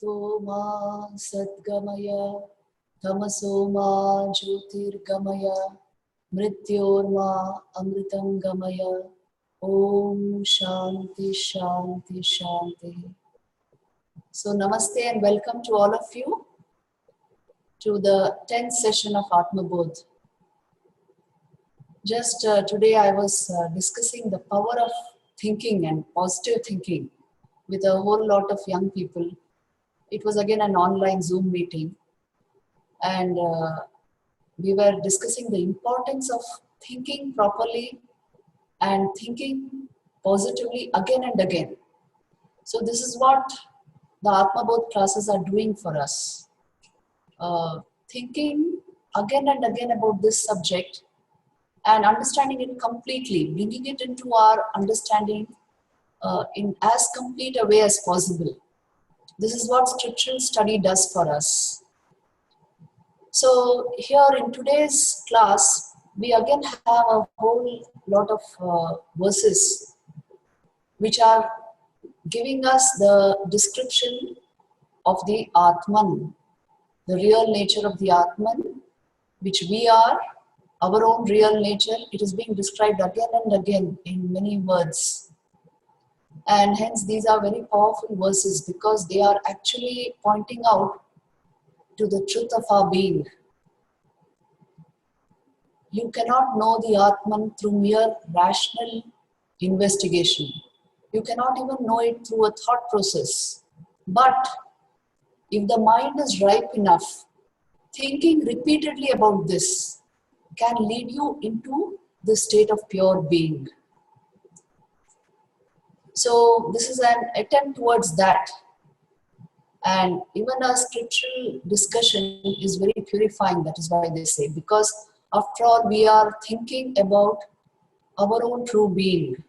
Sato ma Sadgamaya Tamaso ma Jyotirgamaya Mrityorma Amritam Gamaya. Om Shanti Shanti Shanti. So Namaste and welcome to all of you to the 10th session of Atmabodha. Just today I was discussing the power of thinking and positive thinking with a whole lot of young people. It was again an online Zoom meeting, and we were discussing the importance of thinking properly and thinking positively again and again. So this is what the Atmabodha classes are doing for us. Thinking again and again about this subject and understanding it completely, bringing it into our understanding in as complete a way as possible. This is what scriptural study does for us. So here in today's class, we again have a whole lot of verses which are giving us the description of the Atman, the real nature of the Atman, which we are, our own real nature. It is being described again and again in many words. And hence these are very powerful verses because they are actually pointing out to the truth of our being. You cannot know the Atman through mere rational investigation. You cannot even know it through a thought process. But if the mind is ripe enough, thinking repeatedly about this can lead you into the state of pure being. So this is an attempt towards that. And even a scriptural discussion is very purifying, that is why they say, because after all we are thinking about our own true being.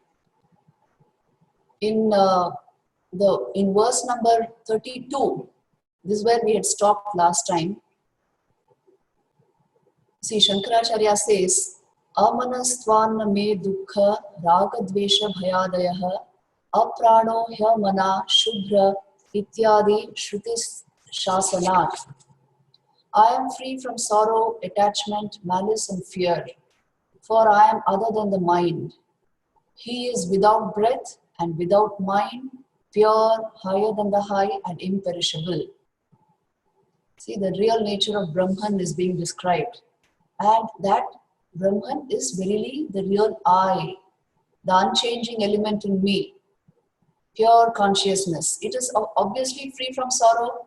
In verse number 32, this is where we had stopped last time. See, Shankaracharya says, Amanastvanna me dukkha ragadvesha bhayadayaha aprano hya mana shubhra ityadi shrutis shasanat. I am free from sorrow, attachment, malice and fear, for I am other than the mind. He is without breath and without mind, pure, higher than the high and imperishable. See, the real nature of Brahman is being described. And that Brahman is verily the real I, the unchanging element in me, pure consciousness. It is obviously free from sorrow,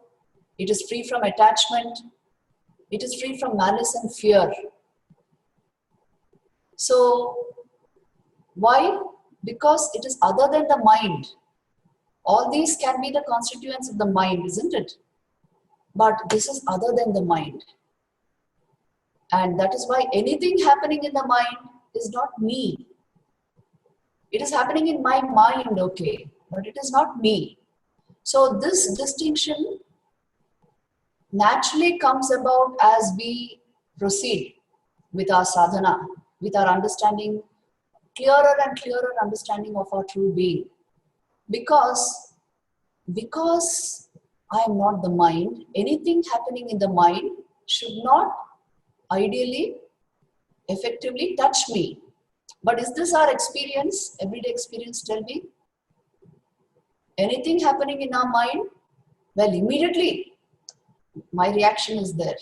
it is free from attachment, it is free from malice and fear. So, why? Because it is other than the mind. All these can be the constituents of the mind, isn't it? But this is other than the mind. And that is why anything happening in the mind is not me. It is happening in my mind, okay, but it is not me. So this distinction naturally comes about as we proceed with our sadhana, with our understanding, clearer and clearer understanding of our true being. Because I am not the mind, anything happening in the mind should not ideally, effectively touch me. But is this our experience, everyday experience? Tell me. Anything happening in our mind? Well, immediately my reaction is there.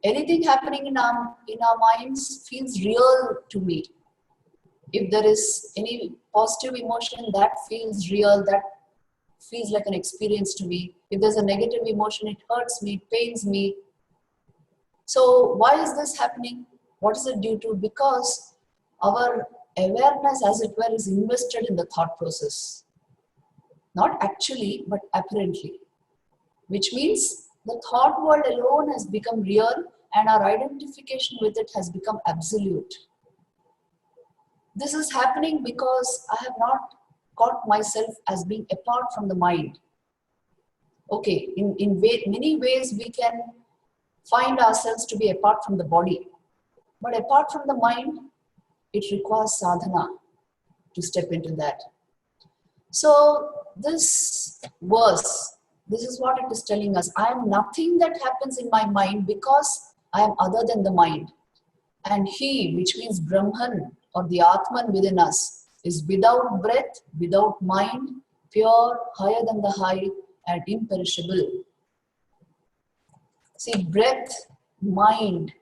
Anything happening in our minds feels real to me. If there is any positive emotion, that feels real, that feels like an experience to me. If there's a negative emotion, it hurts me, it pains me. So why is this happening? What is it due to? Because our awareness, as it were, is invested in the thought process. Not actually, but apparently. Which means the thought world alone has become real and our identification with it has become absolute. This is happening because I have not caught myself as being apart from the mind. Okay, in many ways we can find ourselves to be apart from the body. But apart from the mind, it requires sadhana to step into that. So this verse, This is what it is telling us. I am nothing that happens in my mind because I am other than the mind. And he, which means Brahman or the Atman within us, is without breath, without mind, pure, higher than the high, and imperishable. See, breath, mind,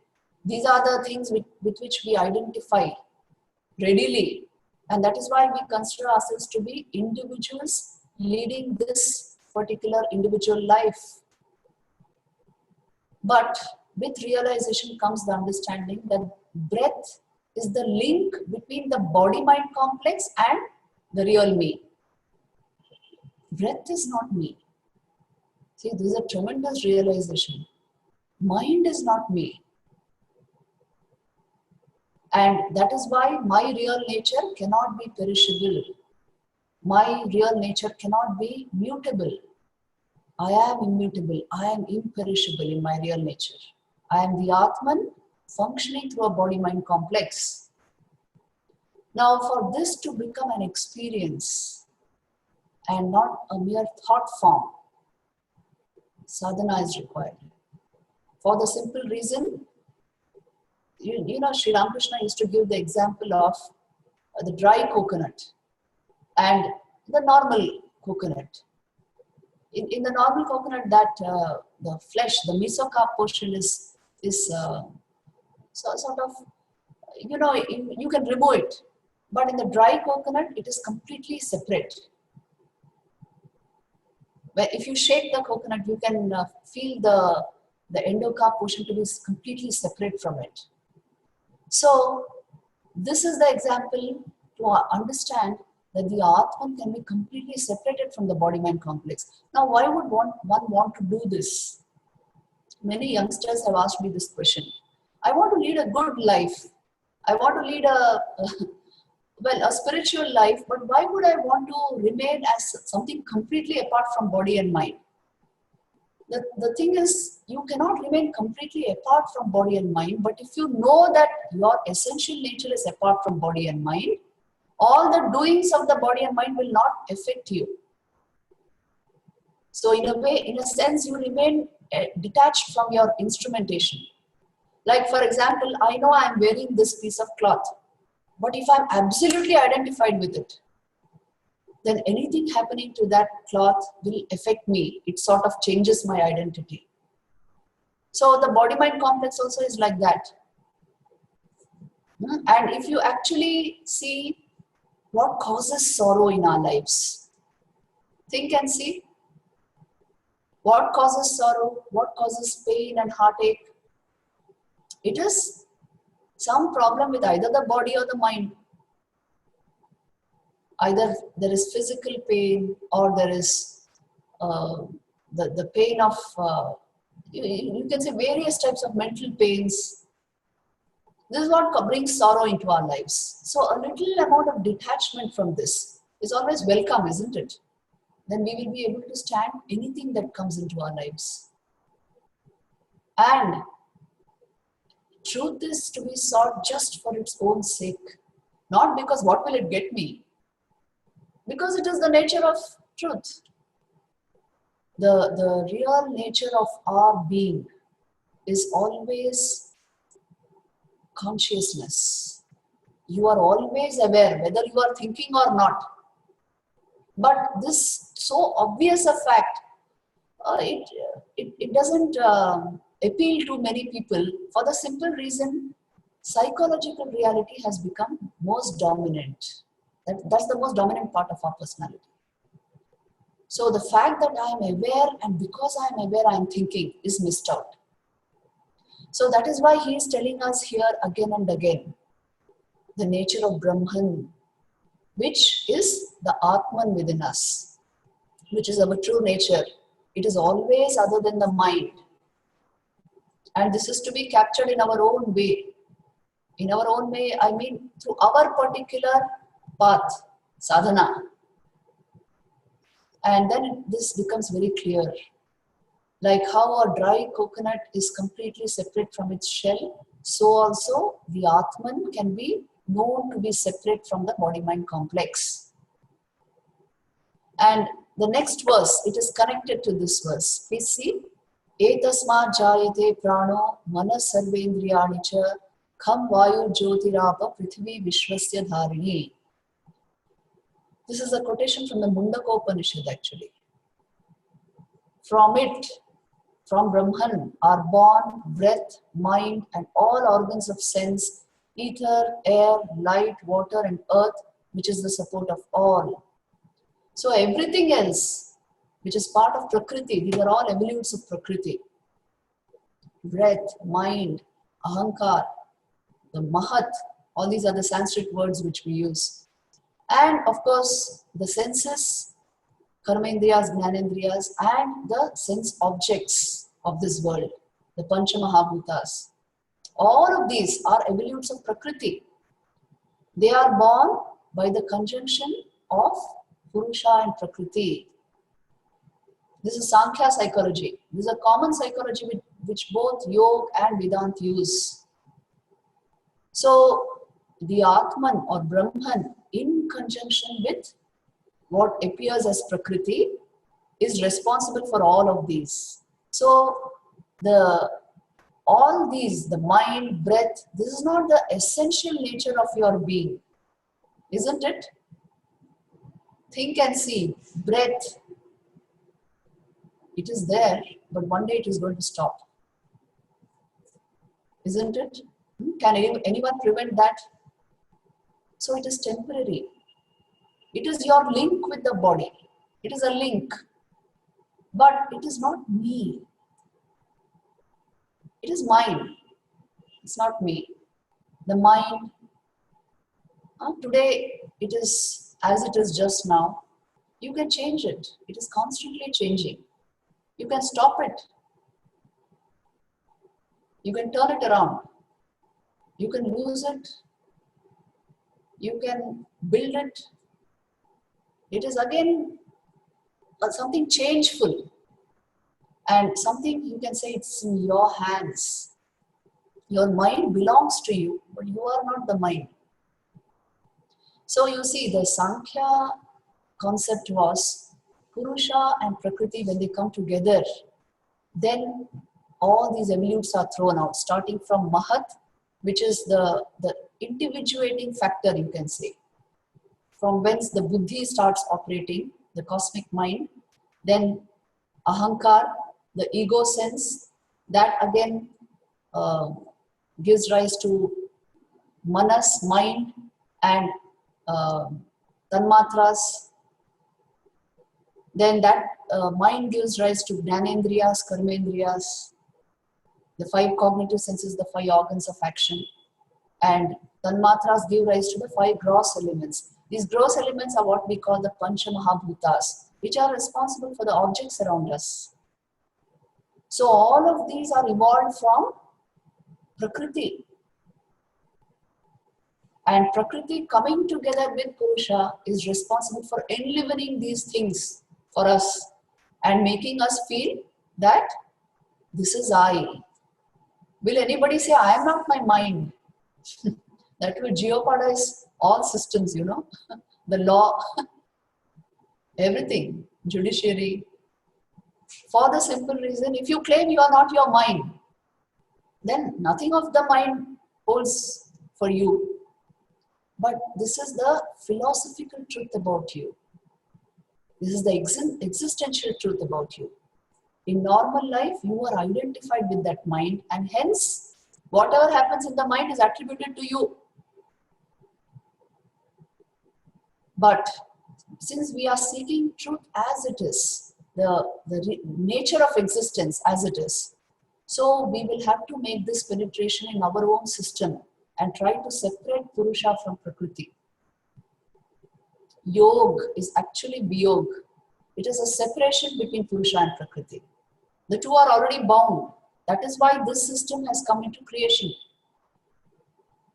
these are the things with which we identify readily. And that is why we consider ourselves to be individuals leading this particular individual life. But with realization comes the understanding that breath is the link between the body-mind complex and the real me. Breath is not me. See, this is a tremendous realization. Mind is not me. And that is why my real nature cannot be perishable. My real nature cannot be mutable. I am immutable. I am imperishable in my real nature. I am the Atman functioning through a body-mind complex. Now, for this to become an experience and not a mere thought form, sadhana is required. For the simple reason, you know, Sri Ramakrishna used to give the example of the dry coconut and the normal coconut. In the normal coconut, that the flesh, the mesocarp portion is sort of, you know, you can remove it. But in the dry coconut, it is completely separate. But if you shake the coconut, you can feel the endocarp portion to be completely separate from it. So this is the example to understand that the Atman can be completely separated from the body-mind complex. Now, why would one want to do this? Many youngsters have asked me this question. I want to lead a good life. I want to lead a spiritual life, but why would I want to remain as something completely apart from body and mind? The thing is, you cannot remain completely apart from body and mind, but if you know that your essential nature is apart from body and mind, all the doings of the body and mind will not affect you. So in a way, in a sense, you remain detached from your instrumentation. Like for example, I know I am wearing this piece of cloth, but if I am absolutely identified with it, then anything happening to that cloth will affect me. It sort of changes my identity. So the body-mind complex also is like that. And if you actually see what causes sorrow in our lives, think and see. What causes sorrow? What causes pain and heartache? It is some problem with either the body or the mind. Either there is physical pain or there is the pain of, you can say various types of mental pains. This is what brings sorrow into our lives. So a little amount of detachment from this is always welcome, isn't it? Then we will be able to stand anything that comes into our lives. And truth is to be sought just for its own sake. Not because what will it get me? Because it is the nature of truth. The real nature of our being is always consciousness. You are always aware, whether you are thinking or not. But this so obvious a fact, it doesn't appeal to many people for the simple reason psychological reality has become most dominant. That's the most dominant part of our personality. So the fact that I am aware, and because I am aware I am thinking, is missed out. So that is why he is telling us here again and again the nature of Brahman, which is the Atman within us, which is our true nature. It is always other than the mind. And this is to be captured in our own way. In our own way, I mean through our particular path, sadhana. And then this becomes very clear. Like how a dry coconut is completely separate from its shell, so also the Atman can be known to be separate from the body-mind complex. And the next verse, it is connected to this verse. Please see. Etasmat jayate prano manas sarvendriyani cha kham vayu jyotirapa prithvi vishwasya dharini. This is a quotation from the Mundakopanishad actually. From it, from Brahman, are born breath, mind, and all organs of sense, ether, air, light, water, and earth, which is the support of all. So everything else, which is part of Prakriti, these are all evolutes of Prakriti. Breath, mind, ahankar, the mahat, all these are the Sanskrit words which we use. And of course, the senses, karmendriyas, jnanendriyas, and the sense objects of this world, the Pancha Mahabhutas. All of these are evolutes of Prakriti. They are born by the conjunction of Purusha and Prakriti. This is Sankhya psychology. This is a common psychology which both Yoga and Vedanta use. So, the Atman or Brahman in conjunction with what appears as Prakriti is responsible for all of these. So, all these, the mind, breath, this is not the essential nature of your being, isn't it? Think and see, breath, it is there, but one day it is going to stop. Isn't it? Can anyone prevent that? So it is temporary. It is your link with the body. It is a link. But it is not me. It is mine. It's not me. The mind, today it is as it is just now. You can change it. It is constantly changing. You can stop it. You can turn it around. You can lose it. You can build it. It is again something changeful. And something you can say it's in your hands. Your mind belongs to you, but you are not the mind. So you see, the Sankhya concept was Purusha and Prakriti, when they come together, then all these evolutes are thrown out, starting from Mahat, which is the individuating factor, you can say, from whence the Buddhi starts operating, the cosmic mind, then Ahankar, the ego sense, that again gives rise to Manas, mind, and Tanmatras. Then that mind gives rise to Jnanendriyas, Karmendriyas, the 5 cognitive senses, the 5 organs of action. And Tanmatras give rise to the 5 gross elements. These gross elements are what we call the Pancha Mahabhutas, which are responsible for the objects around us. So all of these are evolved from Prakriti. And Prakriti coming together with Purusha is responsible for enlivening these things for us and making us feel that this is I. Will anybody say, I am not my mind? That will jeopardize all systems, you know, the law, everything, judiciary. For the simple reason, if you claim you are not your mind, then nothing of the mind holds for you. But this is the philosophical truth about you. This is the existential truth about you. In normal life, you are identified with that mind, and hence, whatever happens in the mind is attributed to you. But since we are seeking truth as it is, the nature of existence as it is, so we will have to make this penetration in our own system and try to separate Purusha from Prakriti. Yoga is actually Viyog. It is a separation between Purusha and Prakriti. The two are already bound. That is why this system has come into creation.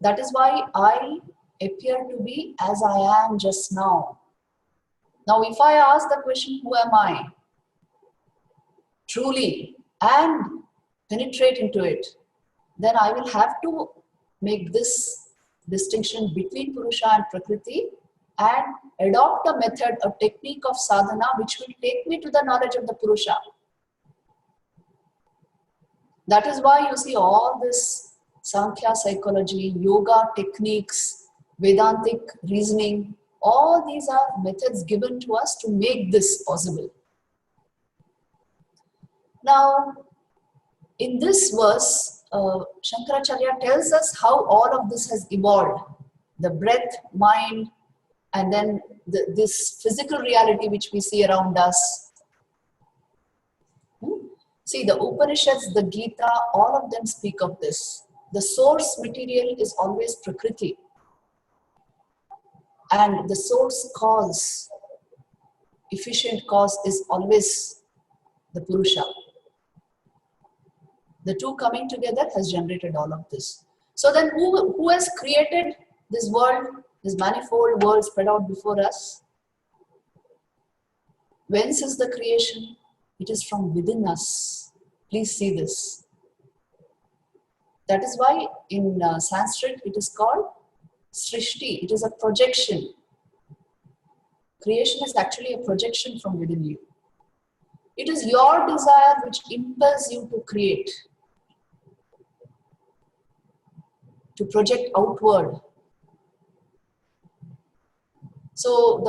That is why I appear to be as I am just now. Now, if I ask the question, who am I? Truly, and penetrate into it, then I will have to make this distinction between Purusha and Prakriti and adopt a method, a technique of sadhana which will take me to the knowledge of the Purusha. That is why you see all this Sankhya psychology, yoga techniques, Vedantic reasoning, all these are methods given to us to make this possible. Now, in this verse, Shankaracharya tells us how all of this has evolved. The breath, mind, and then this physical reality which we see around us. See, the Upanishads, the Gita, all of them speak of this. The source material is always Prakriti. And the source cause, efficient cause, is always the Purusha. The two coming together has generated all of this. So then who has created this world, this manifold world spread out before us? Whence is the creation? It is from within us. Please see this. That is why in Sanskrit it is called Srishti. It is a projection. Creation is actually a projection from within you. It is your desire which impels you to create, to project outward. So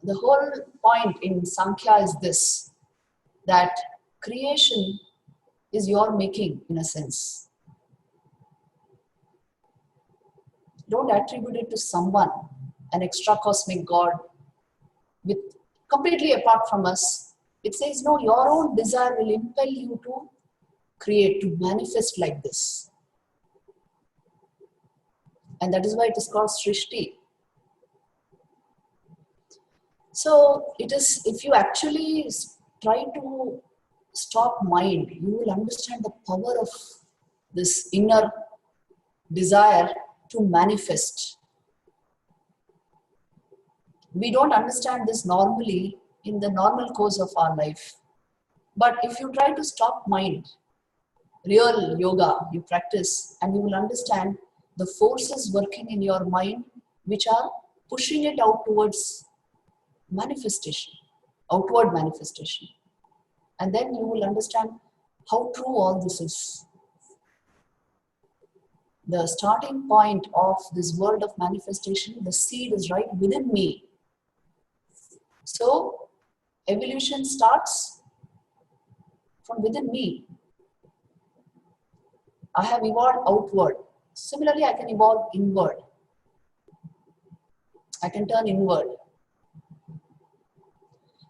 the whole point in Sankhya is this, that creation is your making in a sense. Don't attribute it to someone, an extra cosmic God, with completely apart from us. It says, no, your own desire will impel you to create, to manifest like this. And that is why it is called Srishti. So it is, if you actually try to stop mind, you will understand the power of this inner desire to manifest. We don't understand this normally in the normal course of our life. But if you try to stop mind, real yoga you practice, and you will understand the forces working in your mind which are pushing it out towards manifestation, outward manifestation. And then you will understand how true all this is. The starting point of this world of manifestation, the seed is right within me. So, evolution starts from within me. I have evolved outward. Similarly, I can evolve inward. I can turn inward.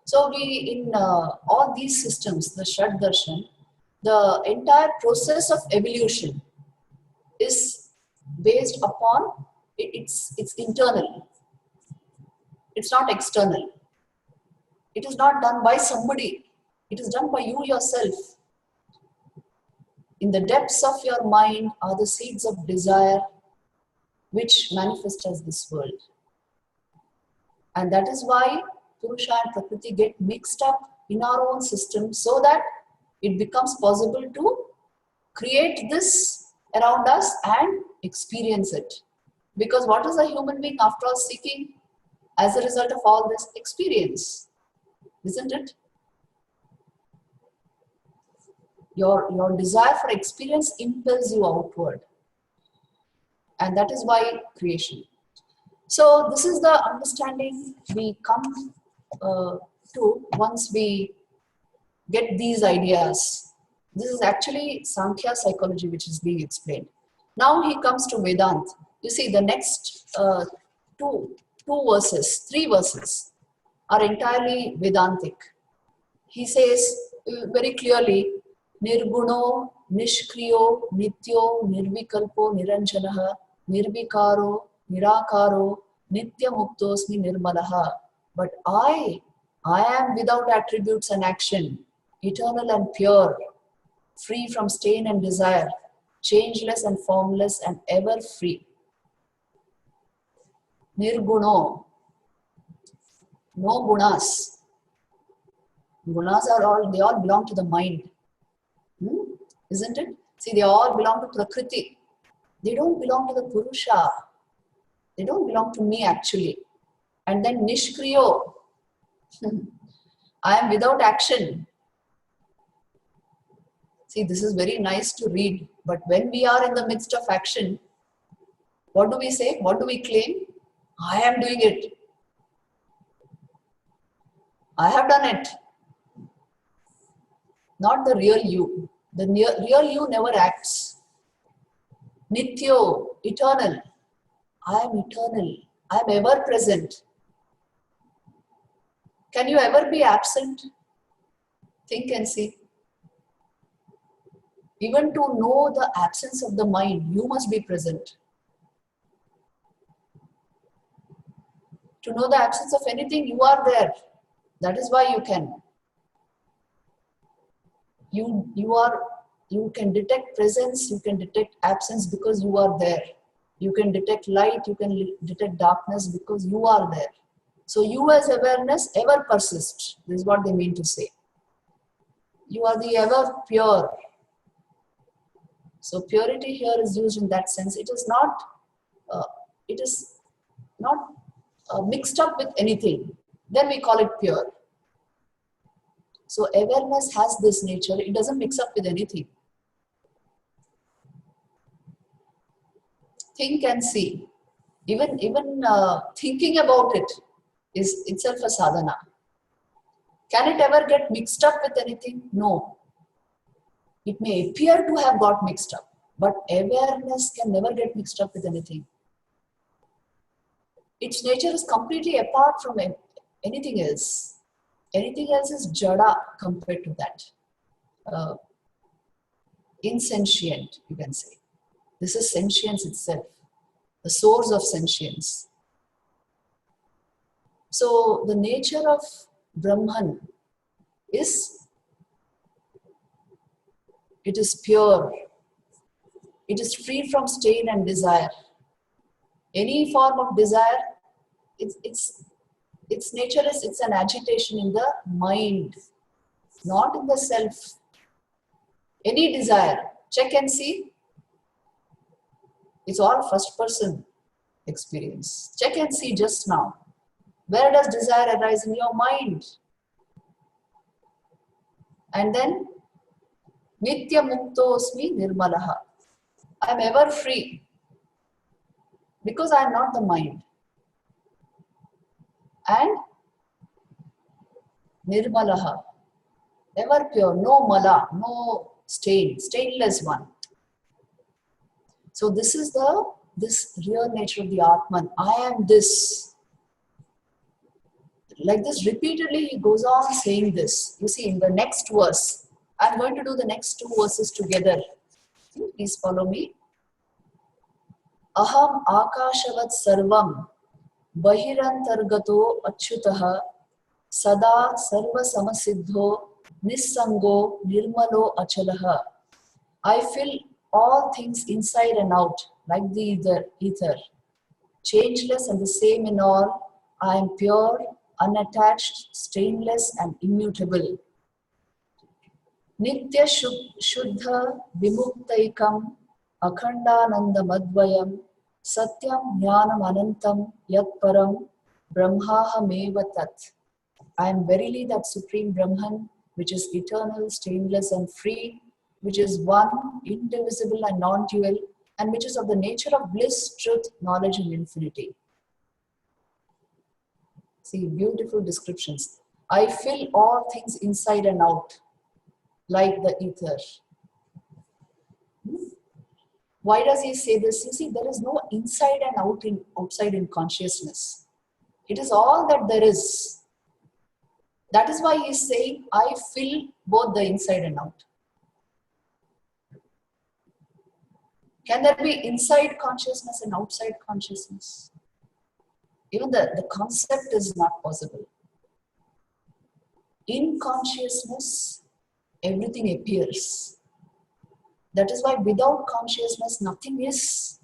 So, in all these systems, the Shad Darshan, the entire process of evolution is based upon, it's internal. It's not external. It is not done by somebody. It is done by you yourself. In the depths of your mind are the seeds of desire which manifest as this world. And that is why Purusha and Prakriti get mixed up in our own system so that it becomes possible to create this around us and experience it. Because what is a human being after all seeking as a result of all this? Experience. Isn't it? Your desire for experience impels you outward. And that is why creation. So this is the understanding we come to once we get these ideas. This is actually Sankhya psychology which is being explained. Now he comes to Vedanta. You see the next three verses are entirely Vedantic. He says very clearly, Nirguno, Nishkriyo, Nityo, Nirvikalpo, Niranjanaha, Nirvikaro, Nirakaro, Nitya Muktosmi Nirmalaha. But I am without attributes and action, eternal and pure, free from stain and desire, changeless and formless and ever free. Nirguno, no gunas. Gunas they all belong to the mind. Isn't it? See, they all belong to Prakriti. They don't belong to the Purusha. They don't belong to me actually. And then Nishkriyo. I am without action. See, this is very nice to read. But when we are in the midst of action, what do we say? What do we claim? I am doing it. I have done it. Not the real you. The real you never acts. Nityo, eternal. I am eternal. I am ever present. Can you ever be absent? Think and see. Even to know the absence of the mind, you must be present. To know the absence of anything, you are there. That is why you can. You can detect presence, you can detect absence because you are there. You can detect light, you can detect darkness because you are there. So you as awareness ever persist. This is what they mean to say. You are the ever pure. So purity here is used in that sense. It is not mixed up with anything. Then we call it pure. So awareness has this nature. It doesn't mix up with anything. Think and see. Even thinking about it is itself a sadhana. Can it ever get mixed up with anything? No. It may appear to have got mixed up, but awareness can never get mixed up with anything. Its nature is completely apart from anything else. Anything else is jada compared to that. Insentient, you can say. This is sentience itself, the source of sentience. So the nature of Brahman is, it is pure. It is free from stain and desire. Any form of desire, its nature is, it's an agitation in the mind, not in the self. Any desire, check and see. It's all first person experience. Check and see just now. Where does desire arise in your mind? And then, Nitya Muktosmi Nirmalaha. I am ever free because I am not the mind. And Nirmalaha, ever pure, no mala, no stain, stainless one. So this is this real nature of the Atman. I am this. Like this repeatedly he goes on saying this. You see in the next verse, I'm going to do the next two verses together. Please follow me. Aham akashavat sarvam bahirantargato achyutaha sada sarva samasiddho nissango nirmalo achalaha. I fill all things inside and out like the ether. Changeless and the same in all. I am pure, unattached, stainless and immutable. Nitya Shuddha Vimuktaikam Akhandananda Madvayam Satyam Jnanam Anantam Yat Param Brahmahameva Tat. I am verily that Supreme Brahman, which is eternal, stainless and free, which is one, indivisible and non-dual, and which is of the nature of bliss, truth, knowledge and infinity. See, beautiful descriptions. I fill all things inside and out, like the ether. Why does he say this? You see, there is no inside and outside in consciousness. It is all that there is. That is why he is saying, I fill both the inside and out. Can there be inside consciousness and outside consciousness? Even the concept is not possible. In consciousness, everything appears. That is why without consciousness, nothing is.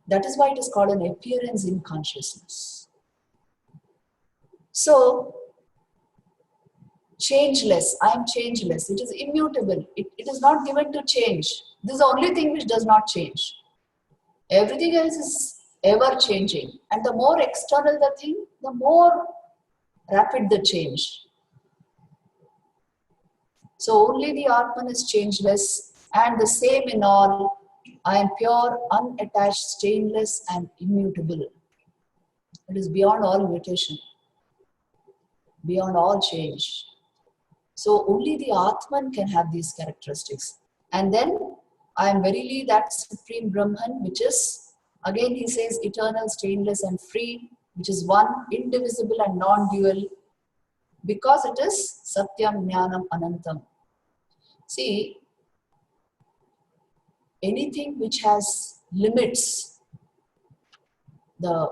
That is why it is called an appearance in consciousness. So, changeless, I am changeless. It is immutable. It is not given to change. This is the only thing which does not change. Everything else is ever changing. And the more external the thing, the more rapid the change. So only the Atman is changeless and the same in all. I am pure, unattached, stainless and immutable. It is beyond all mutation, beyond all change. So only the Atman can have these characteristics. And then I am verily that Supreme Brahman, which is, again he says, eternal, stainless and free, which is one, indivisible and non-dual, because it is Satyam, Jnanam, Anantam. See, anything which has limits, the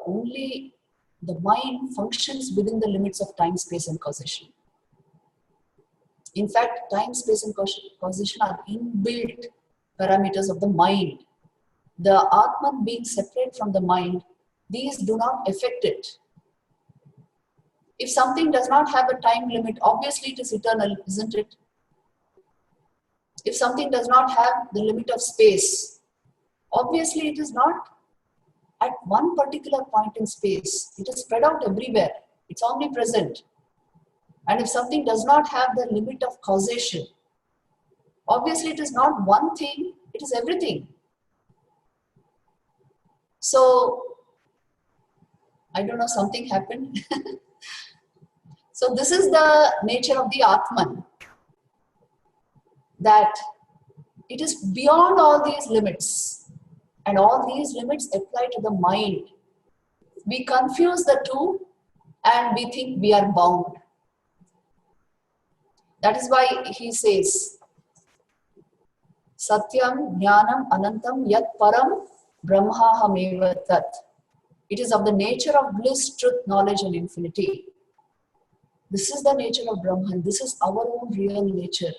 mind functions within the limits of time, space and causation. In fact, time, space and causation are inbuilt parameters of the mind. The Atman being separate from the mind, these do not affect it. If something does not have a time limit, obviously it is eternal, isn't it? If something does not have the limit of space, obviously it is not at one particular point in space. It is spread out everywhere. It's omnipresent. And if something does not have the limit of causation, obviously it is not one thing, it is everything. So, I don't know, something happened. So this is the nature of the Atman, that it is beyond all these limits, and all these limits apply to the mind. We confuse the two and we think we are bound. That is why he says, Satyam, Jnanam, Anantam, Yat Param, Brahmaham Tat. It is of the nature of bliss, truth, knowledge and infinity. This is the nature of Brahman. This is our own real nature.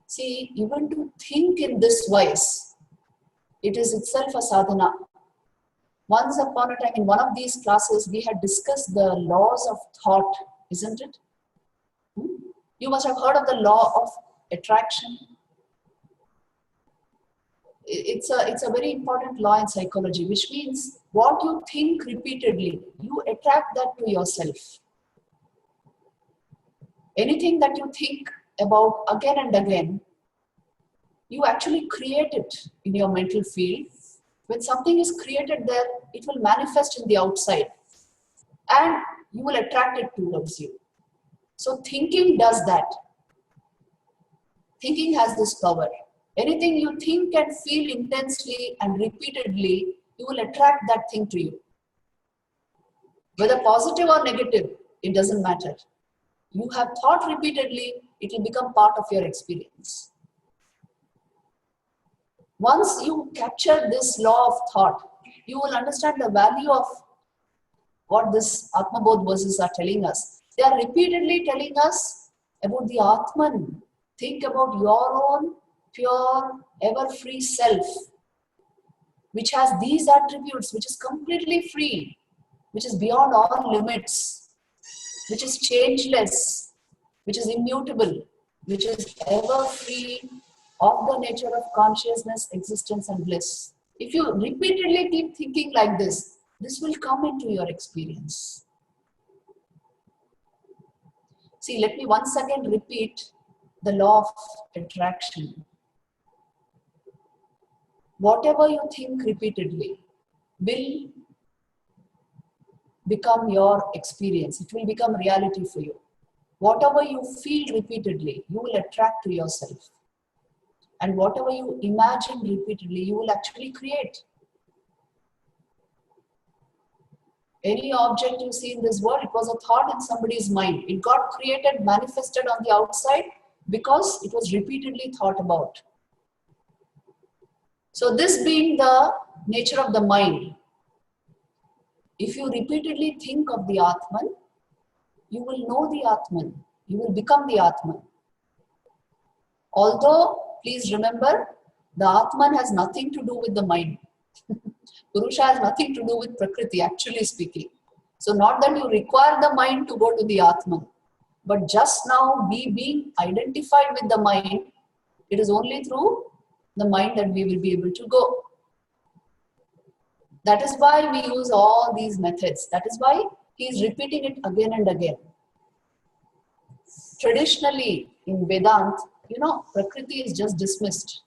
See, even to think in this wise, it is itself a sadhana. Once upon a time, in one of these classes, we had discussed the laws of thought, isn't it? You must have heard of the law of attraction. It's a very important law in psychology, which means what you think repeatedly, you attract that to yourself. Anything that you think about again and again, you actually create it in your mental field. When something is created there, it will manifest in the outside and you will attract it towards you. So thinking does that. Thinking has this power. Anything you think and feel intensely and repeatedly, you will attract that thing to you. Whether positive or negative, it doesn't matter. You have thought repeatedly, it will become part of your experience. Once you capture this law of thought, you will understand the value of what this Atmabodha verses are telling us. They are repeatedly telling us about the Atman. Think about your own pure, ever-free self, which has these attributes, which is completely free, which is beyond all limits, which is changeless, which is immutable, which is ever-free of the nature of consciousness, existence and bliss. If you repeatedly keep thinking like this will come into your experience. See, let me once again repeat the law of attraction. Whatever you think repeatedly will become your experience. It will become reality for you. Whatever you feel repeatedly, you will attract to yourself. And whatever you imagine repeatedly, you will actually create. Any object you see in this world, it was a thought in somebody's mind. It got created, manifested on the outside because it was repeatedly thought about. So this being the nature of the mind, if you repeatedly think of the Atman, you will know the Atman. You will become the Atman. Although, please remember, the Atman has nothing to do with the mind. Purusha has nothing to do with Prakriti, actually speaking. So not that you require the mind to go to the Atman, but just now we being identified with the mind, it is only through the mind that we will be able to go. That is why we use all these methods. That is why he is repeating it again and again. Traditionally, in Vedanta, Prakriti is just dismissed.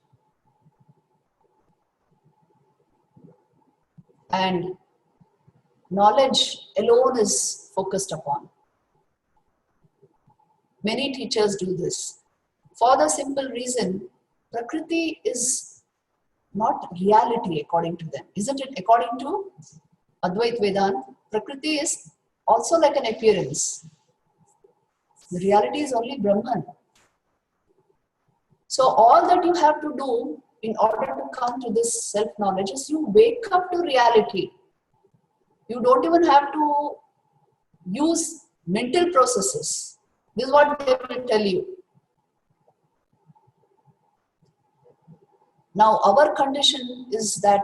And knowledge alone is focused upon. Many teachers do this. For the simple reason, Prakriti is not reality according to them. Isn't it? According to Advaita Vedanta, Prakriti is also like an appearance. The reality is only Brahman. So all that you have to do in order to come to this self-knowledge is you wake up to reality. You don't even have to use mental processes. This is what they will tell you. Now our condition is that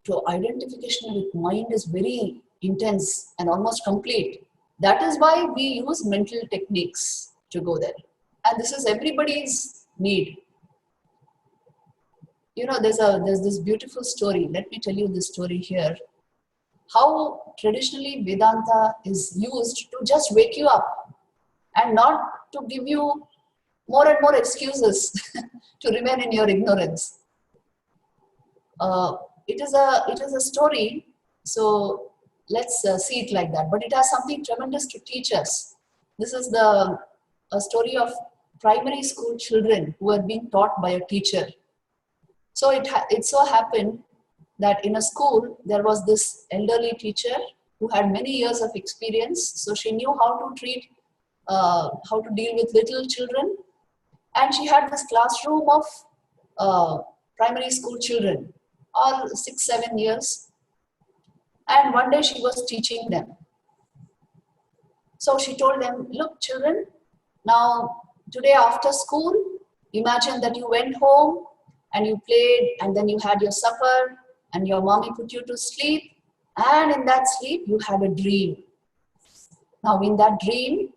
to identification with mind is very intense and almost complete. That is why we use mental techniques to go there. And this is everybody's need. There's this beautiful story. Let me tell you this story here. How traditionally Vedanta is used to just wake you up and not to give you more and more excuses to remain in your ignorance. It is a story, so let's see it like that. But it has something tremendous to teach us. This is a story of primary school children who are being taught by a teacher. So it so happened that in a school there was this elderly teacher who had many years of experience. So she knew how to deal with little children, and she had this classroom of primary school children, all 6-7 years. And one day she was teaching them. So she told them, look children, now today after school, imagine that you went home and you played and then you had your supper and your mommy put you to sleep, and in that sleep you had a dream. Now in that dream,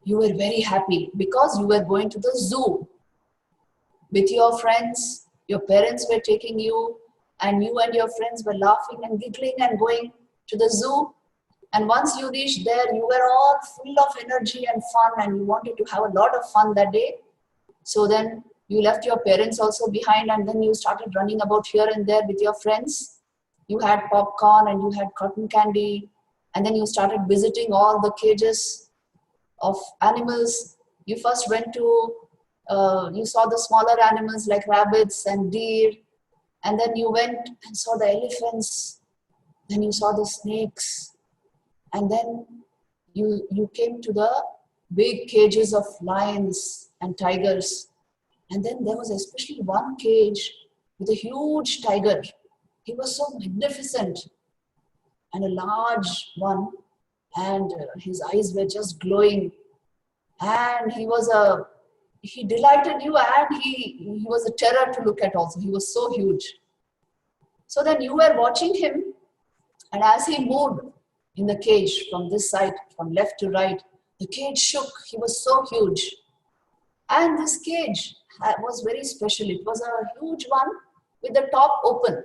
you were very happy because you were going to the zoo with your friends. Your parents were taking you, and you and your friends were laughing and giggling and going to the zoo. And once you reached there, you were all full of energy and fun, and you wanted to have a lot of fun that day. So then you left your parents also behind, and then you started running about here and there with your friends. You had popcorn and you had cotton candy, and then you started visiting all the cages of animals. You first went to you saw the smaller animals like rabbits and deer, and then you went and saw the elephants, then you saw the snakes, and then you came to the big cages of lions and tigers. And then there was especially one cage with a huge tiger. He was so magnificent and a large one, and his eyes were just glowing, and he delighted you, and he was a terror to look at also. He was so huge. So then you were watching him, and as he moved in the cage from this side, from left to right, the cage shook. He was so huge. And this cage was very special. It was a huge one with the top open.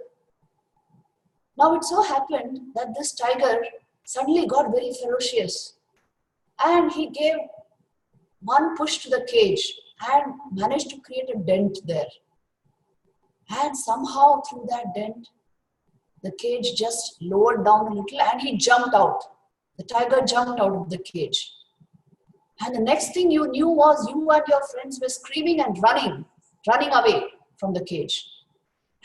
Now it so happened that this tiger suddenly got very ferocious, and he gave one push to the cage and managed to create a dent there. And somehow through that dent, the cage just lowered down a little and he jumped out. The tiger jumped out of the cage. And the next thing you knew was you and your friends were screaming and running away from the cage.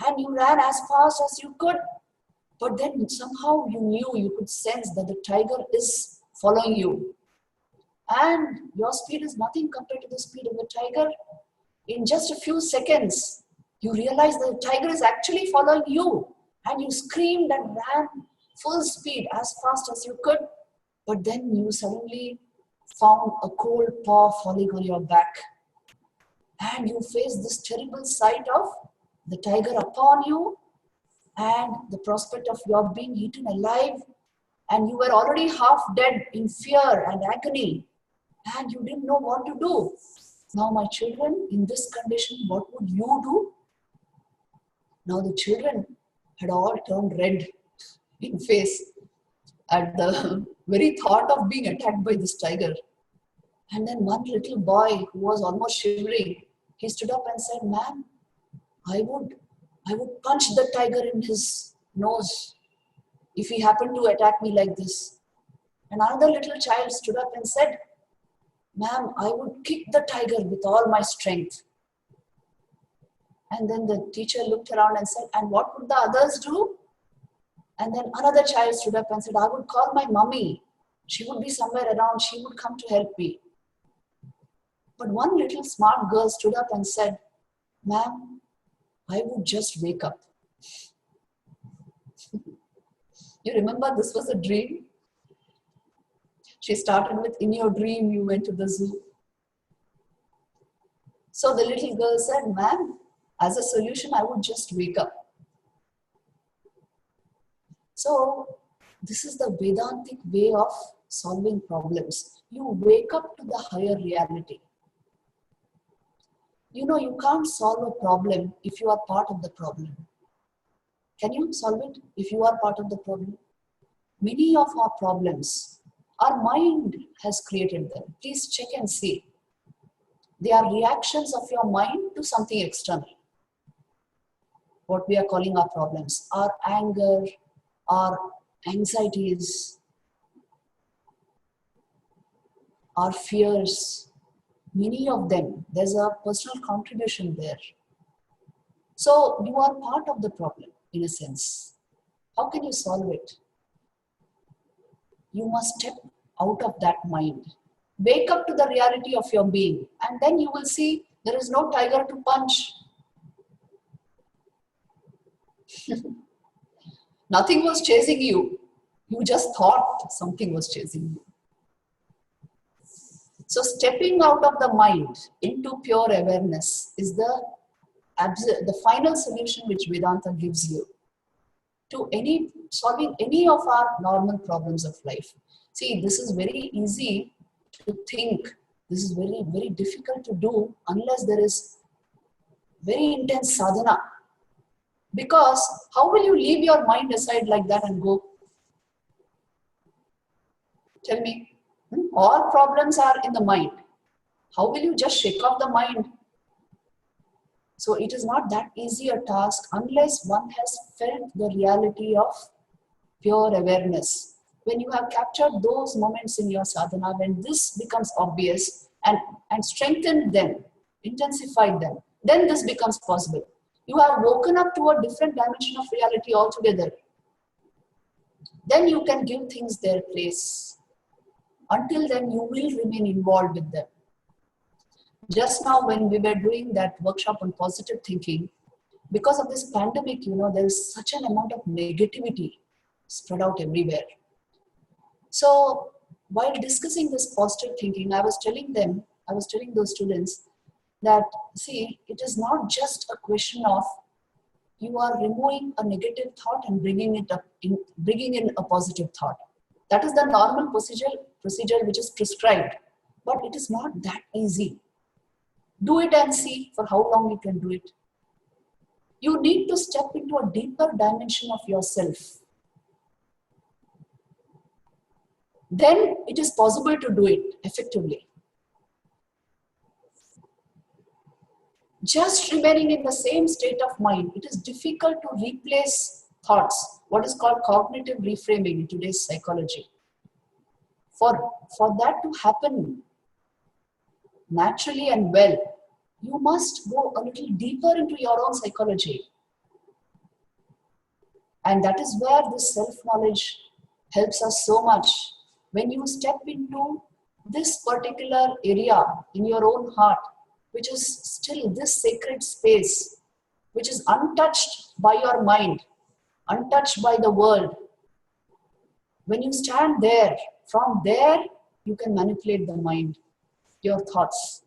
And you ran as fast as you could. But then somehow you could sense that the tiger is following you. And your speed is nothing compared to the speed of the tiger. In just a few seconds, you realize that the tiger is actually following you. And you screamed and ran full speed as fast as you could. But then you suddenly found a cold paw falling on your back. And you faced this terrible sight of the tiger upon you and the prospect of your being eaten alive. And you were already half dead in fear and agony. And you didn't know what to do. Now, my children, in this condition, what would you do? Now the children had all turned red in face at the very thought of being attacked by this tiger. And then one little boy who was almost shivering, he stood up and said, "Ma'am, I would punch the tiger in his nose if he happened to attack me like this." And another little child stood up and said, "Ma'am, I would kick the tiger with all my strength." And then the teacher looked around and said, "And what would the others do?" And then another child stood up and said, "I would call my mummy. She would be somewhere around. She would come to help me." But one little smart girl stood up and said, "Ma'am, I would just wake up." You remember this was a dream? She started with, "In your dream, you went to the zoo." So the little girl said, "Ma'am, as a solution, I would just wake up." So this is the Vedantic way of solving problems. You wake up to the higher reality. You can't solve a problem if you are part of the problem. Can you solve it if you are part of the problem? Many of our problems, our mind has created them. Please check and see. They are reactions of your mind to something external. What we are calling our problems, our anger, our anxieties, our fears, many of them, there's a personal contribution there. So you are part of the problem in a sense. How can you solve it? You must step out of that mind. Wake up to the reality of your being, and then you will see there is no tiger to punch. Nothing was chasing you. You just thought something was chasing you. So stepping out of the mind into pure awareness is the final solution which Vedanta gives you to solving any of our normal problems of life. See, this is very easy to think. This is very, very difficult to do unless there is very intense sadhana. Because how will you leave your mind aside like that and go? Tell me. All problems are in the mind. How will you just shake off the mind? So it is not that easy a task unless one has felt the reality of pure awareness. When you have captured those moments in your sadhana, when this becomes obvious and strengthened them, intensified them, then this becomes possible. You have woken up to a different dimension of reality altogether. Then you can give things their place. Until then, you will remain involved with them. Just now, when we were doing that workshop on positive thinking, because of this pandemic, there is such an amount of negativity spread out everywhere. So, while discussing this positive thinking, I was telling those students that, see, it is not just a question of you are removing a negative thought and bringing in a positive thought. That is the normal procedure which is prescribed, but it is not that easy. Do it and see for how long you can do it. You need to step into a deeper dimension of yourself. Then it is possible to do it effectively. Just remaining in the same state of mind, it is difficult to replace thoughts, what is called cognitive reframing in today's psychology. For that to happen naturally and well, you must go a little deeper into your own psychology. And that is where this self-knowledge helps us so much. When you step into this particular area in your own heart, which is still this sacred space, which is untouched by your mind, untouched by the world. When you stand there, from there, you can manipulate the mind, your thoughts.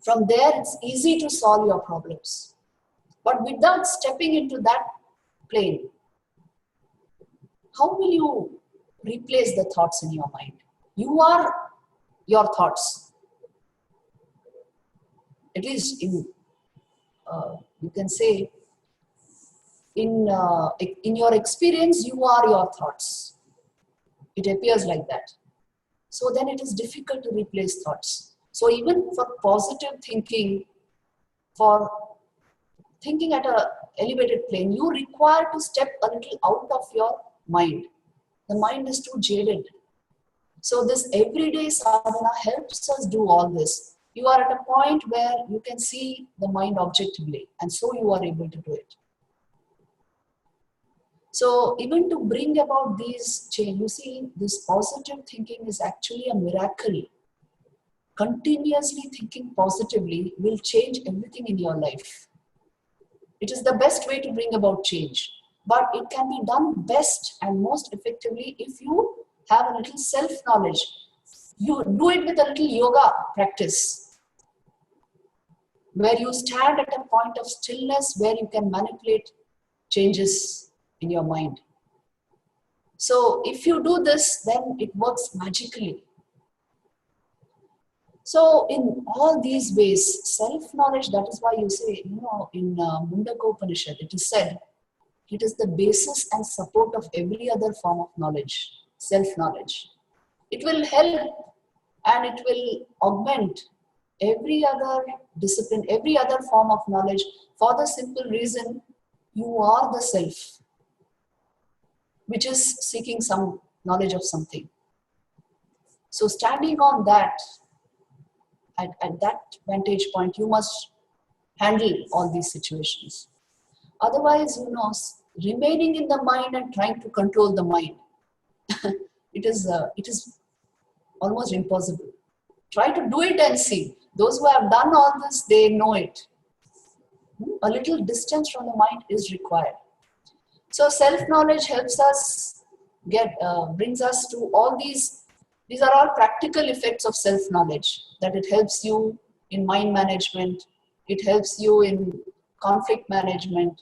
From there, it's easy to solve your problems. But without stepping into that plane, how will you replace the thoughts in your mind? You are your thoughts. At least in, you can say, in your experience, you are your thoughts. It appears like that. So then it is difficult to replace thoughts. So even for positive thinking, for thinking at a elevated plane, you require to step a little out of your mind. The mind is too jaded. So this everyday sadhana helps us do all this. You are at a point where you can see the mind objectively, and so you are able to do it. So even to bring about these change, you see, this positive thinking is actually a miracle. Continuously thinking positively will change everything in your life. It is the best way to bring about change. But it can be done best and most effectively if you have a little self-knowledge. You do it with a little yoga practice, where you stand at a point of stillness where you can manipulate changes in your mind. So if you do this, then it works magically. So in all these ways, self-knowledge, that is why you say, in Mundaka Upanishad, it is said, it is the basis and support of every other form of knowledge, self-knowledge. It will help and it will augment every other discipline, every other form of knowledge, for the simple reason you are the self, which is seeking some knowledge of something. So standing on that, at that vantage point, you must handle all these situations. Otherwise, remaining in the mind and trying to control the mind, it is almost impossible. Try to do it and see. Those who have done all this, they know it. A little distance from the mind is required. So self-knowledge helps us brings us to all these. These are all practical effects of self-knowledge, that it helps you in mind management, it helps you in conflict management,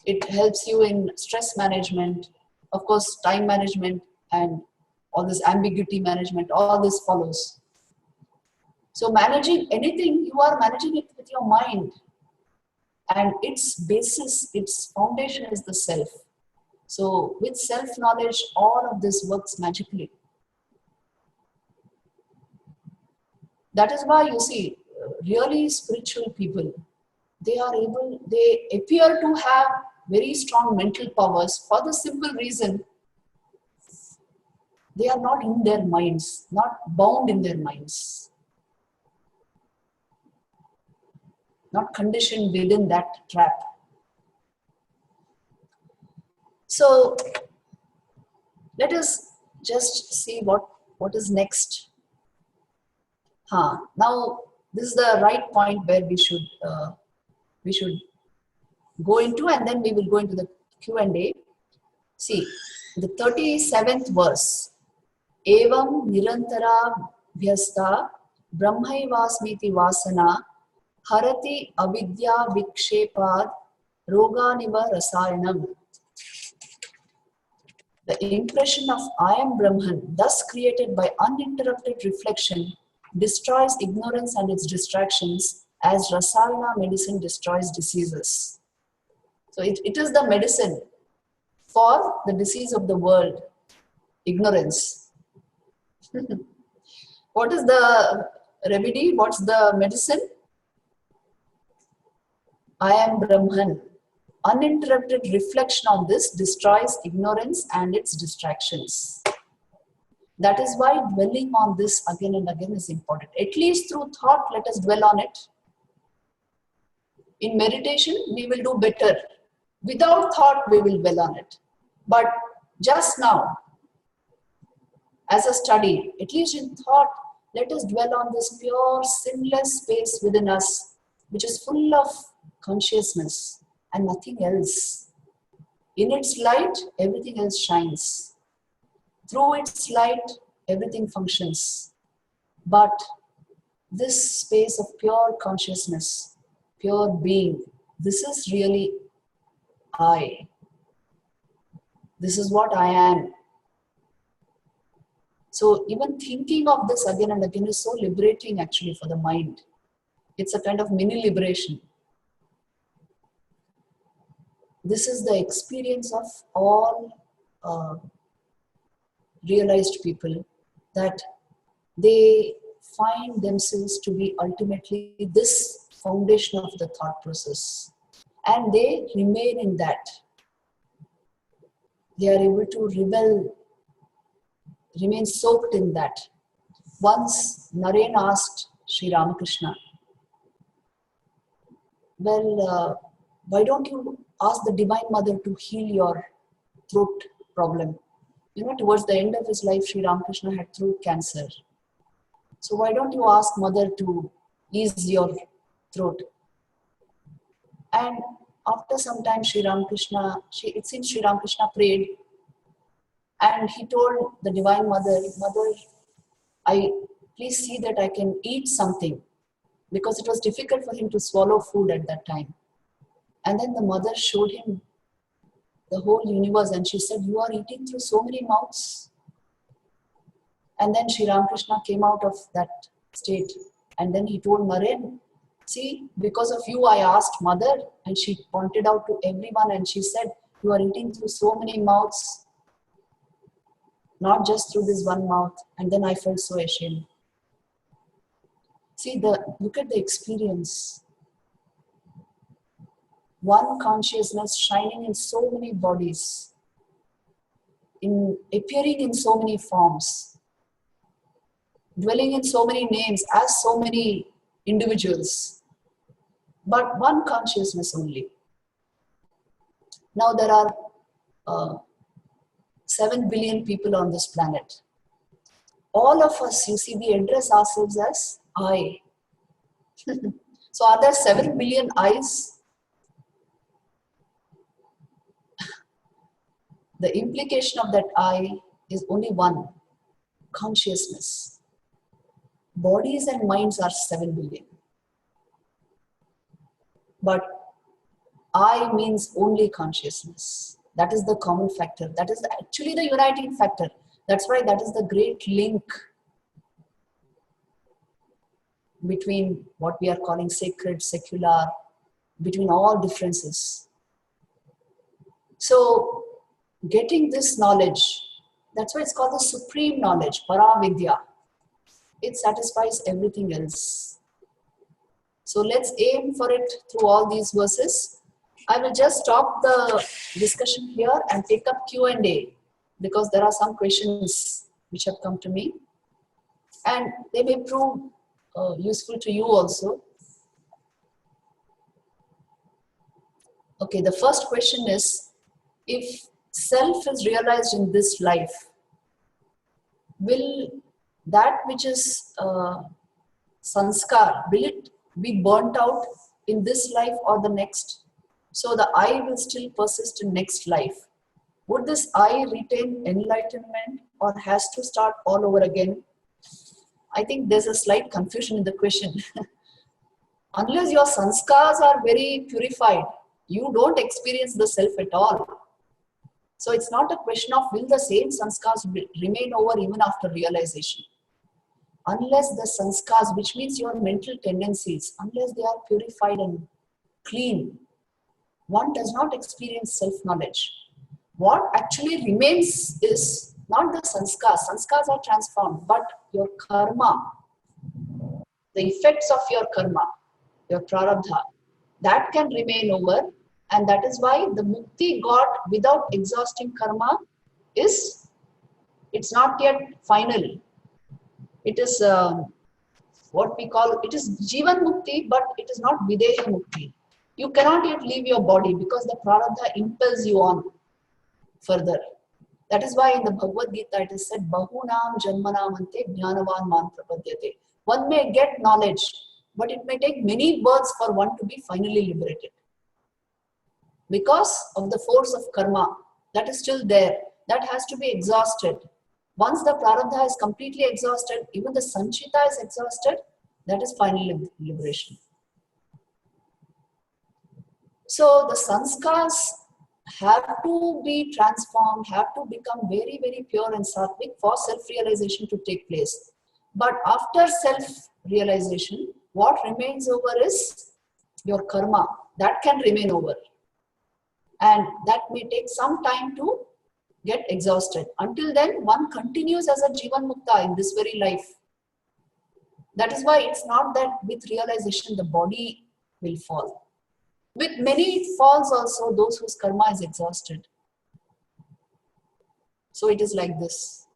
it helps you in stress management, of course, time management, and all this ambiguity management, all this follows. So managing anything, you are managing it with your mind. And its basis, its foundation is the self. So with self-knowledge, all of this works magically. That is why you see, really spiritual people, they appear to have very strong mental powers for the simple reason they are not in their minds, not bound in their minds, not conditioned within that trap. So let us just see what is next. Now this is the right point where we should go into, and then we will go into the Q&A. See, the 37th verse. Evam nirantara bhyasta brahmaivasmiti vasana harati avidya vikshepad roganiva rasayanam. The impression of I am Brahman, thus created by uninterrupted reflection, destroys ignorance and its distractions, as Rasayana medicine destroys diseases. So it is the medicine for the disease of the world, ignorance. What is the remedy? What's the medicine? I am Brahman. Uninterrupted reflection on this destroys ignorance and its distractions. That is why dwelling on this again and again is important. At least through thought, let us dwell on it. In meditation, we will do better. Without thought, we will dwell on it. But just now, as a study, at least in thought, let us dwell on this pure, sinless space within us, which is full of consciousness and nothing else. In its light, everything else shines. Through its light, everything functions. But this space of pure consciousness, pure being, this is really I. This is what I am. So even thinking of this again and again is so liberating actually for the mind. It's a kind of mini liberation. This is the experience of all realized people, that they find themselves to be ultimately this foundation of the thought process, and they remain in that. They are able to remain soaked in that. Once Naren asked Sri Ramakrishna, well, why don't you ask the Divine Mother to heal your throat problem? You know, towards the end of his life, Sri Ramakrishna had throat cancer. So why don't you ask Mother to ease your throat? And after some time, it seems Sri Ramakrishna prayed, and he told the Divine Mother, please see that I can eat something, because it was difficult for him to swallow food at that time. And then the Mother showed him the whole universe, and she said, you are eating through so many mouths. And then Sri Ramakrishna came out of that state, and then he told Naren, see, because of you I asked Mother, and she pointed out to everyone, and she said, you are eating through so many mouths, not just through this one mouth. And then I felt so ashamed. See, look at the experience. One consciousness shining in so many bodies, appearing in so many forms, dwelling in so many names as so many individuals, but one consciousness only. Now there are 7 billion people on this planet. All of us, you see, we address ourselves as I. So are there 7 billion I's? The implication of that I is only one, consciousness. Bodies and minds are 7 billion. But I means only consciousness. That is the common factor. That is actually the uniting factor. That's why that is the great link between what we are calling sacred, secular, between all differences. So getting this knowledge, that's why it's called the supreme knowledge, Paravidya. It satisfies everything else. So let's aim for it through all these verses. I will just stop the discussion here and take up Q&A, because there are some questions which have come to me, and they may prove useful to you also. Okay, the first question is, if self is realized in this life, will that which is sanskar, will it be burnt out in this life or the next? So the I will still persist in next life. Would this I retain enlightenment or has to start all over again? I think there's a slight confusion in the question. Unless your sanskars are very purified, you don't experience the self at all. So it's not a question of will the same sanskars remain over even after realization. Unless the sanskars, which means your mental tendencies, unless they are purified and clean, one does not experience self-knowledge. What actually remains is not the sanskars. Sanskars are transformed, but your karma, the effects of your karma, your prarabdha, that can remain over. And that is why the mukti got without exhausting karma it's not yet final. It is what we call, it is jivan mukti, but it is not videha mukti. You cannot yet leave your body because the prarabdha impels you on further. That is why in the Bhagavad Gita it is said, Bahunam janmanam ante jnanavan man prapadyate. One may get knowledge, but it may take many births for one to be finally liberated. Because of the force of karma, that is still there. That has to be exhausted. Once the prarabdha is completely exhausted, even the sanchita is exhausted, that is final liberation. So the sanskars have to be transformed, have to become very, very pure and sattvic for self-realization to take place. But after self-realization, what remains over is your karma. That can remain over. And that may take some time to get exhausted. Until then, one continues as a Jivan Mukta in this very life. That is why it's not that with realization the body will fall. With many falls also, those whose karma is exhausted. So it is like this.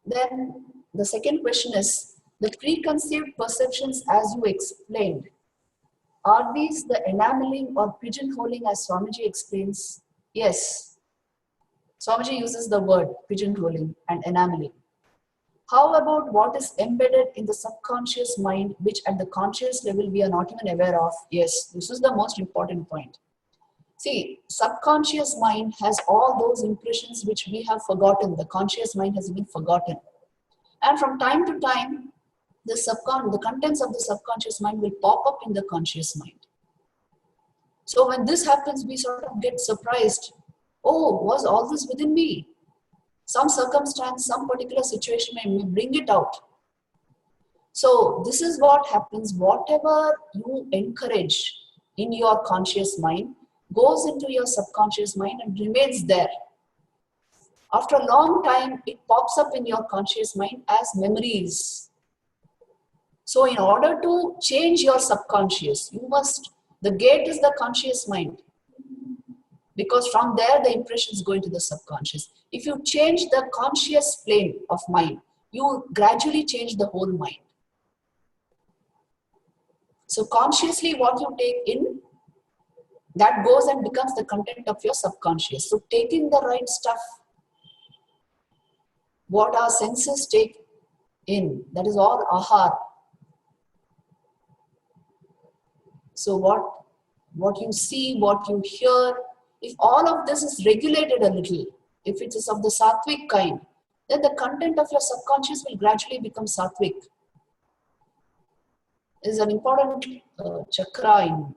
Then the second question is, the preconceived perceptions as you explained, are these the enameling or pigeonholing as Swamiji explains? Yes. Swamiji uses the word pigeonholing and enameling. How about what is embedded in the subconscious mind, which at the conscious level we are not even aware of? Yes, this is the most important point. See, subconscious mind has all those impressions which we have forgotten. The conscious mind has been forgotten. And from time to time, the contents of the subconscious mind will pop up in the conscious mind. So when this happens, we sort of get surprised. Oh, was all this within me? Some circumstance, some particular situation may bring it out. So this is what happens. Whatever you encourage in your conscious mind goes into your subconscious mind and remains there. After a long time, it pops up in your conscious mind as memories. So in order to change your subconscious, the gate is the conscious mind. Because from there, the impressions go into the subconscious. If you change the conscious plane of mind, you gradually change the whole mind. So consciously what you take in, that goes and becomes the content of your subconscious. So taking the right stuff, what our senses take in, that is all ahar. So what you see, what you hear, if all of this is regulated a little, if it is of the sattvic kind, then the content of your subconscious will gradually become sattvic. It is an important chakra in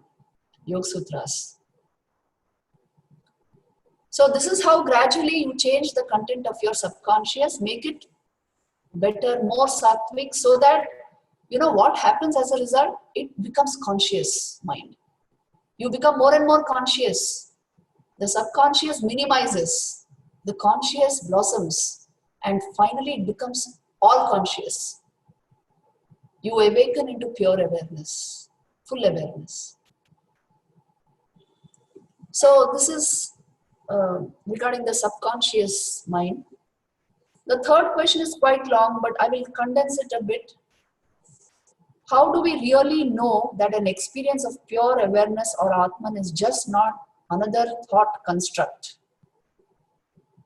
Yoga Sutras. So this is how gradually you change the content of your subconscious, make it better, more sattvic, so that you know what happens as a result, it becomes conscious mind. You become more and more conscious. The subconscious minimizes, the conscious blossoms, and finally it becomes all conscious. You awaken into pure awareness, full awareness. So this is regarding the subconscious mind. The third question is quite long, but I will condense it a bit. How do we really know that an experience of pure awareness or Atman is just not another thought construct?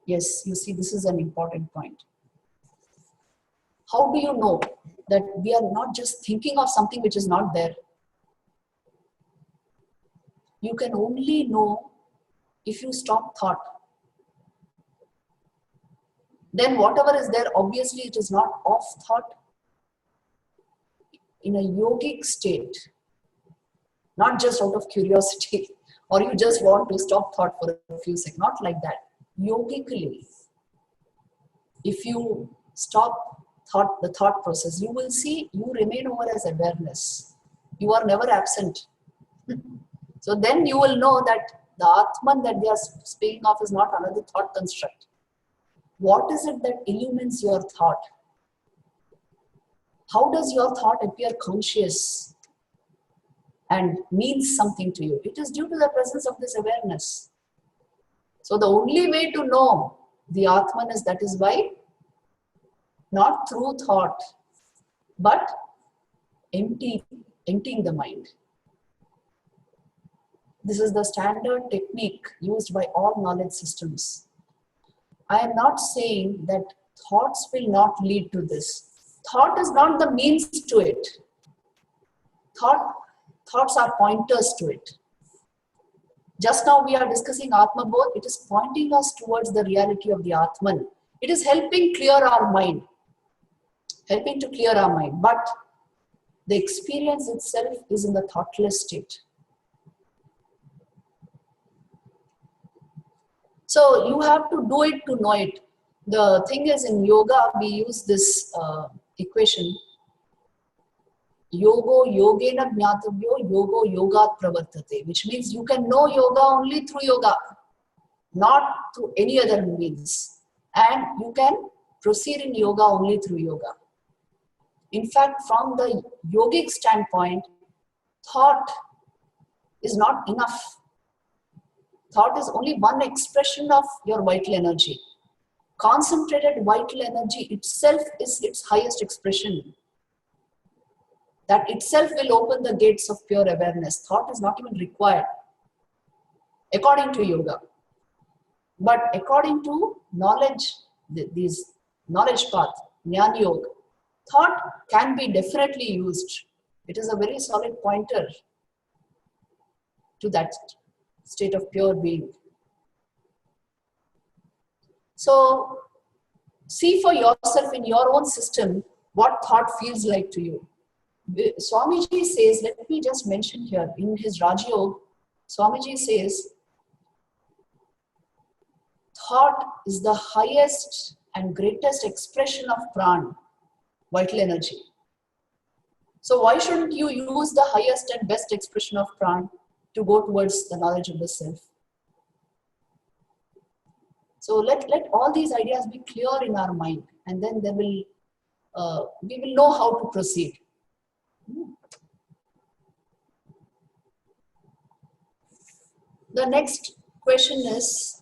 Yes, you see, this is an important point. How do you know that we are not just thinking of something which is not there? You can only know if you stop thought. Then whatever is there, obviously it is not off thought. In a yogic state, not just out of curiosity, or you just want to stop thought for a few seconds, not like that. Yogically, if you stop the thought process, you will see you remain over as awareness. You are never absent. So then you will know that the Atman that they are speaking of is not another thought construct. What is it that illumines your thought? How does your thought appear conscious and means something to you? It is due to the presence of this awareness. So the only way to know the Atman is, that is why, not through thought, but emptying the mind. This is the standard technique used by all knowledge systems. I am not saying that thoughts will not lead to this. Thought is not the means to it. Thoughts are pointers to it. Just now we are discussing Atmabodha. It is pointing us towards the reality of the Atman. It is helping clear our mind. Helping to clear our mind. But the experience itself is in the thoughtless state. So you have to do it to know it. The thing is, in yoga, we use this equation. yogo yogena jnatavyo yogo yogat pravartate, which means you can know yoga only through yoga, not through any other means. And you can proceed in yoga only through yoga. In fact, from the yogic standpoint, thought is not enough. Thought is only one expression of your vital energy. Concentrated vital energy itself is its highest expression. That itself will open the gates of pure awareness. Thought is not even required, according to yoga. But according to knowledge, these knowledge path, Jnana Yoga, thought can be definitely used. It is a very solid pointer to that state of pure being. So, see for yourself in your own system what thought feels like to you. Swamiji says, let me just mention here, in his Raja Yoga, Swamiji says, thought is the highest and greatest expression of prana, vital energy. So why shouldn't you use the highest and best expression of prana to go towards the knowledge of the self? So let all these ideas be clear in our mind, and then we will know how to proceed. The next question is,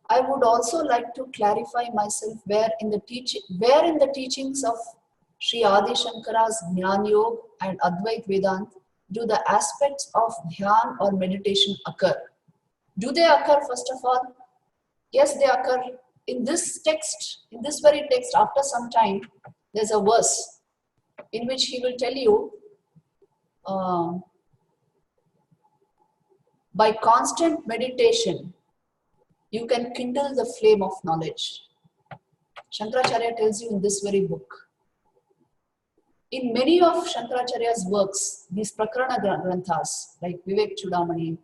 I would also like to clarify myself where in the teachings of Sri Adi Shankara's Jnana Yoga and Advait Vedanta do the aspects of dhyan or meditation occur? Do they occur, first of all? Yes, they occur. In this text, in this very text, after some time, there's a verse in which he will tell you, by constant meditation, you can kindle the flame of knowledge. Shankaracharya tells you in this very book. In many of Shankaracharya's works, these Prakarana Granthas, like Vivek Chudamani,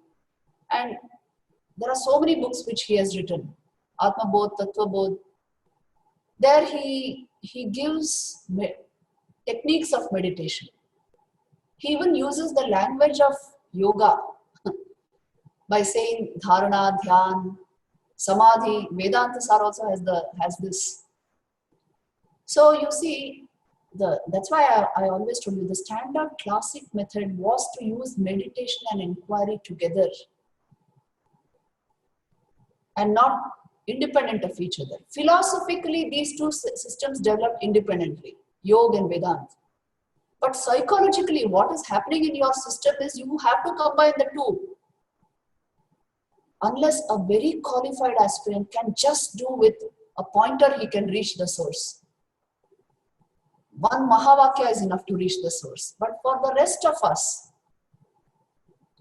and there are so many books which he has written, Atmabodha, Tatvabodha, there he gives techniques of meditation. He even uses the language of yoga by saying dharana, dhyan, samadhi. Vedanta Sar also has this. So you see, that's why I always told you the standard classic method was to use meditation and inquiry together and not independent of each other. Philosophically, these two systems developed independently, yoga and Vedanta. But psychologically, what is happening in your system is you have to combine the two. Unless a very qualified aspirant can just do with a pointer, he can reach the source. One Mahavakya is enough to reach the source. But for the rest of us,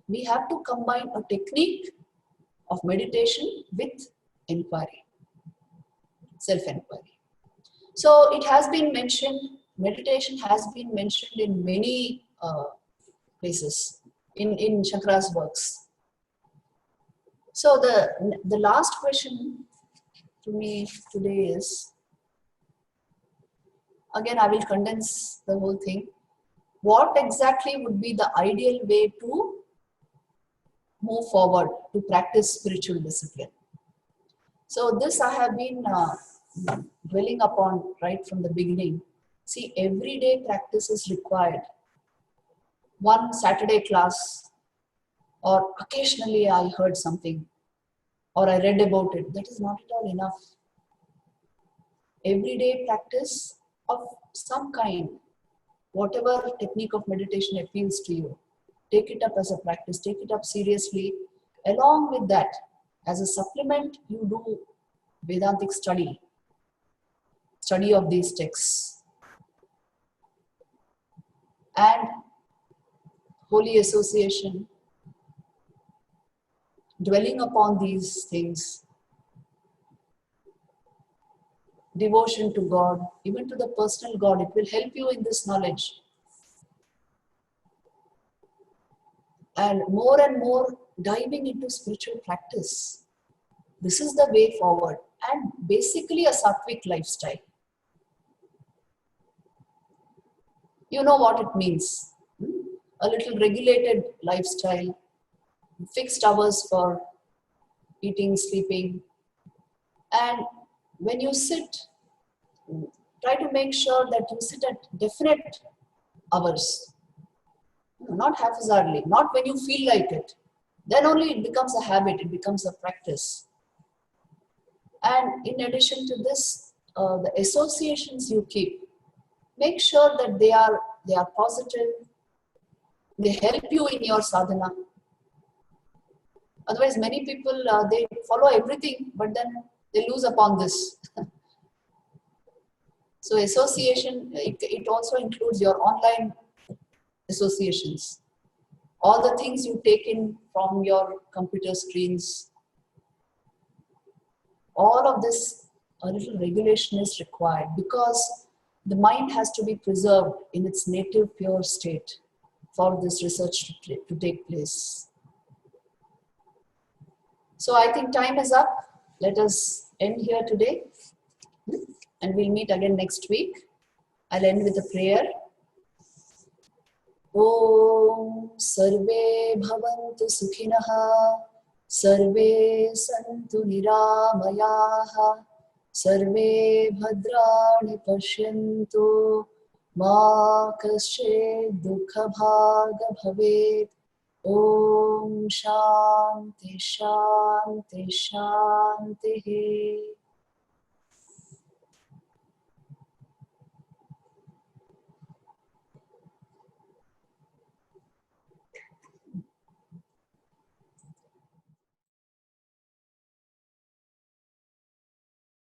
we have to combine a technique of meditation with inquiry, self-inquiry. So it has been mentioned, meditation has been mentioned in many places in Shankara's works. So the last question to me today is, again I will condense the whole thing. What exactly would be the ideal way to move forward to practice spiritual discipline? So this I have been dwelling upon right from the beginning. See, everyday practice is required. One Saturday class, or occasionally I heard something, or I read about it, that is not at all enough. Everyday practice of some kind, whatever technique of meditation appeals to you, take it up as a practice, take it up seriously. Along with that, as a supplement, you do Vedantic study of these texts, and holy association, dwelling upon these things, devotion to God, even to the personal God, it will help you in this knowledge. And more diving into spiritual practice. This is the way forward, and basically a sattvic lifestyle. You know what it means. A little regulated lifestyle, fixed hours for eating, sleeping, and when you sit, try to make sure that you sit at definite hours, not haphazardly, not when you feel like it. Then only it becomes a habit, it becomes a practice. And in addition to this, the associations you keep, make sure that they are positive, they help you in your sadhana. Otherwise, many people they follow everything, but then they lose upon this. So association, it also includes your online associations. All the things you take in from your computer screens, all of this, a little regulation is required because the mind has to be preserved in its native pure state for this research to take place. So I think time is up. Let us end here today, and we'll meet again next week. I'll end with a prayer. Om Sarve Bhavantu Sukhinah, Sarve Santu Niramayaha, Sarve Bhadrani Pashyantu, Ma Kaschid Dukha Bhaga Bhavet. Om Shanti Shanti Shanti.